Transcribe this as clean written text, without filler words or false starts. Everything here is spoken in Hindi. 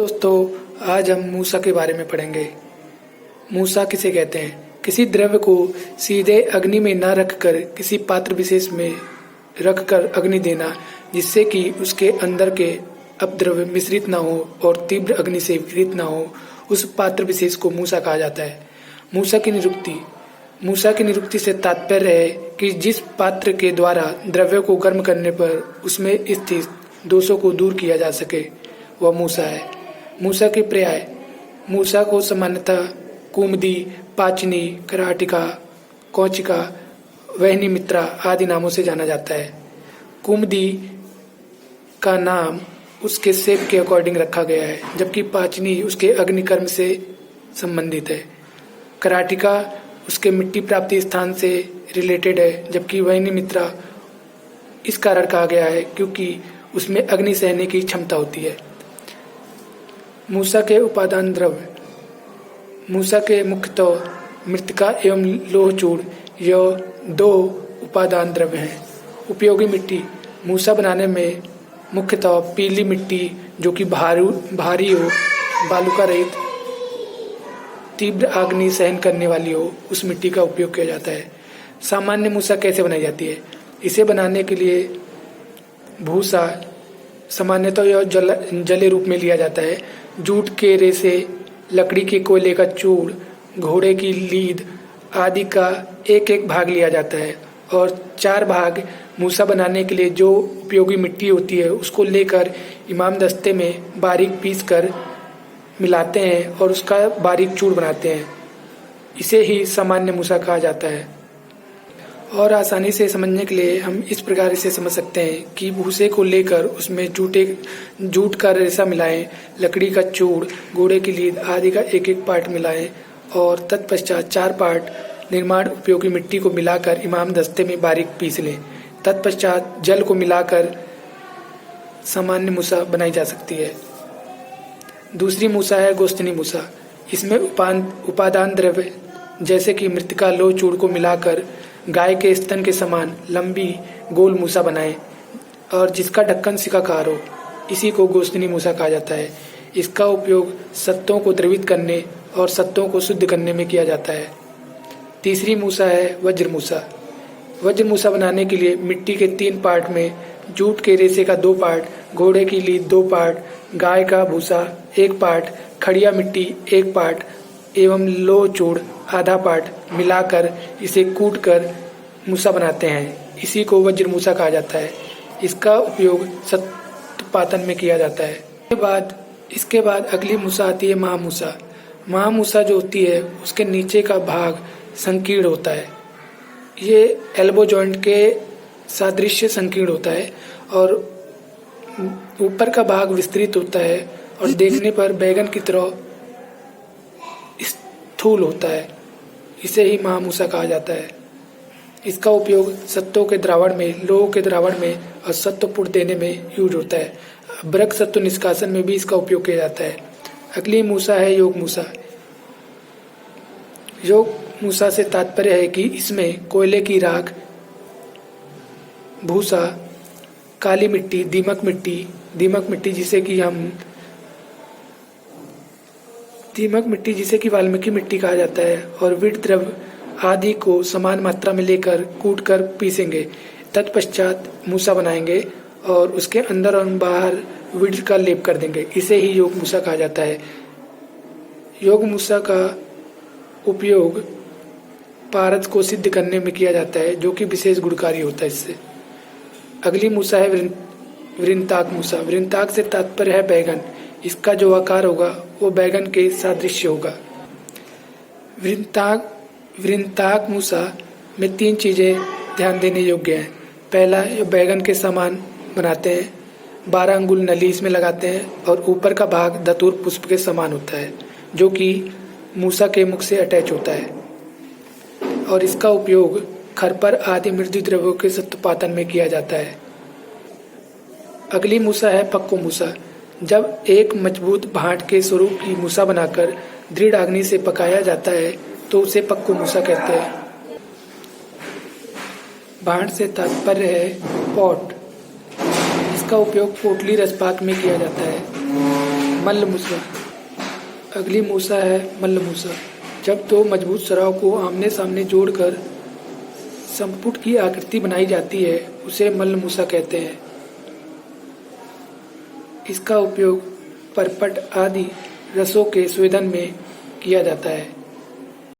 दोस्तों, आज हम मूसा के बारे में पढ़ेंगे। मूसा किसे कहते हैं? किसी द्रव्य को सीधे अग्नि में न रखकर किसी पात्र विशेष में रखकर अग्नि देना, जिससे कि उसके अंदर के अपद्रव्य मिश्रित न हो और तीव्र अग्नि से विकृत न हो, उस पात्र विशेष को मूसा कहा जाता है। मूसा की निरुक्ति से तात्पर्य है कि जिस पात्र के द्वारा द्रव्य को गर्म करने पर उसमें स्थित दोषों को दूर किया जा सके, वह मूसा है। मूसा के पर्याय: मूसा को सामान्यतः कुमुदी, पाचनी, कराटिका, कौचिका, वह्निमित्रा आदि नामों से जाना जाता है। कुमुदी का नाम उसके शेप के अकॉर्डिंग रखा गया है, जबकि पाचनी उसके अग्निकर्म से संबंधित है। कराटिका उसके मिट्टी प्राप्ति स्थान से रिलेटेड है, जबकि वह्निमित्रा इस कारण कहा गया है क्योंकि उसमें अग्नि सहने की क्षमता होती है। मूसा के उपादान द्रव्य: मूसा के मुख्यतः मृत्तिका एवं लोहचूर्ण यह दो उपादान द्रव्य हैं। उपयोगी मिट्टी: मूसा बनाने में मुख्यतः पीली मिट्टी जो कि भारी हो, बालुका रहित, तीव्र अग्नि सहन करने वाली हो, उस मिट्टी का उपयोग किया जाता है। सामान्य मूसा कैसे बनाई जाती है? इसे बनाने के लिए भूसा सामान्यतः यह जले रूप में लिया जाता है। जूट के रेसे, लकड़ी के कोयले का चूर्ण, घोड़े की लीद आदि का एक एक भाग लिया जाता है और 4 भाग मूसा बनाने के लिए जो उपयोगी मिट्टी होती है उसको लेकर इमाम दस्ते में बारीक पीस कर मिलाते हैं और उसका बारीक चूर्ण बनाते हैं। इसे ही सामान्य मूसा कहा जाता है। और आसानी से समझने के लिए हम इस प्रकार इसे समझ सकते हैं कि भूसे को लेकर उसमें जूट का रेशा मिलाएं, लकड़ी का चूर्ण, घोड़े की लीद आदि का एक एक पार्ट मिलाएं और तत्पश्चात 4 पार्ट निर्माण उपयोगी मिट्टी को मिलाकर इमाम दस्ते में बारीक पीस लें। तत्पश्चात जल को मिलाकर सामान्य मूसा बनाई जा सकती है। दूसरी मूसा है गोस्तनी मूसा। इसमें उपादान द्रव्य जैसे कि मृत्तिका, लोह चूर्ण को मिलाकर गाय के स्तन के समान लंबी गोल मूसा बनाएं और जिसका ढक्कन सिकाकार हो, इसी को गोस्तनी मूसा कहा जाता है। इसका उपयोग सत्तों को द्रवित करने और सत्तों को शुद्ध करने में किया जाता है। तीसरी मूसा है वज्र मूसा। वज्र मूसा बनाने के लिए मिट्टी के 3 पार्ट में जूट के रेशे का 2 पार्ट, घोड़े की लीद 2 पार्ट, गाय का भूसा 1 पार्ट, खड़िया मिट्टी 1 पार्ट एवं लोह चूर्ण आधा पार्ट मिलाकर इसे कूटकर मूसा बनाते हैं। इसी को वज्र मूसा कहा जाता है। इसका उपयोग सत्पातन में किया जाता है। इसके बाद अगली मूसा आती है महामूसा। महामूसा जो होती है उसके नीचे का भाग संकीर्ण होता है। ये एल्बो जॉइंट के सादृश्य संकीर्ण होता है और ऊपर का भाग विस्तृत होता है और देखने पर बैगन की तरह स्थूल होता है। इसे ही महामूसा कहा जाता है। इसका उपयोग सत्तों के द्रावण में, लोह के द्रावण में और सत्वपुट देने में यूज होता है। ब्रक सत्व निष्कासन में भी इसका उपयोग किया जाता है। अगली मूसा है योग मूसा। योग मूसा से तात्पर्य है कि इसमें कोयले की राख, भूसा, काली मिट्टी, दीमक मिट्टी जिसे कि वाल्मीकि मिट्टी कहा जाता है और विट द्रव्य आदि को समान मात्रा में लेकर कूटकर पीसेंगे। तत्पश्चात मूसा बनाएंगे और उसके अंदर और बाहर विट का लेप कर देंगे। इसे ही योग मूसा कहा जाता है। योग मूसा का उपयोग पारद को सिद्ध करने में किया जाता है, जो कि विशेष गुणकारी होता है इससे। अगली मूसा है वृंताक मूसा। वृंताक से तात्पर्य है बैगन। इसका जो आकार होगा वो बैगन के सादृश्य होगा। वृंताक मूसा में 3 चीजें ध्यान देने योग्य हैं। पहला, ये बैगन के समान बनाते हैं, 12 अंगुल नली इसमें लगाते हैं और ऊपर का भाग धतूर पुष्प के समान होता है, जो कि मूसा के मुख से अटैच होता है और इसका उपयोग खरपर आदि मृदु द्रव्यों के सत्पातन में किया जाता है। अगली मूसा है पक्को मूसा। जब एक मजबूत भाट के स्वरूप की मूसा बनाकर दृढ़ अग्नि से पकाया जाता है तो उसे पक्को मूसा कहते हैं। भाट से तात्पर्य है पॉट। इसका उपयोग पोटली रसपाक में किया जाता है। मल्ल मूसा। अगली मूसा है मल्ल मूसा। जब दो मजबूत सराव को आमने सामने जोड़कर संपुट की आकृति बनाई जाती है उसे मल्ल मूसा कहते हैं। इसका उपयोग परपट आदि रसों के स्वेदन में किया जाता है।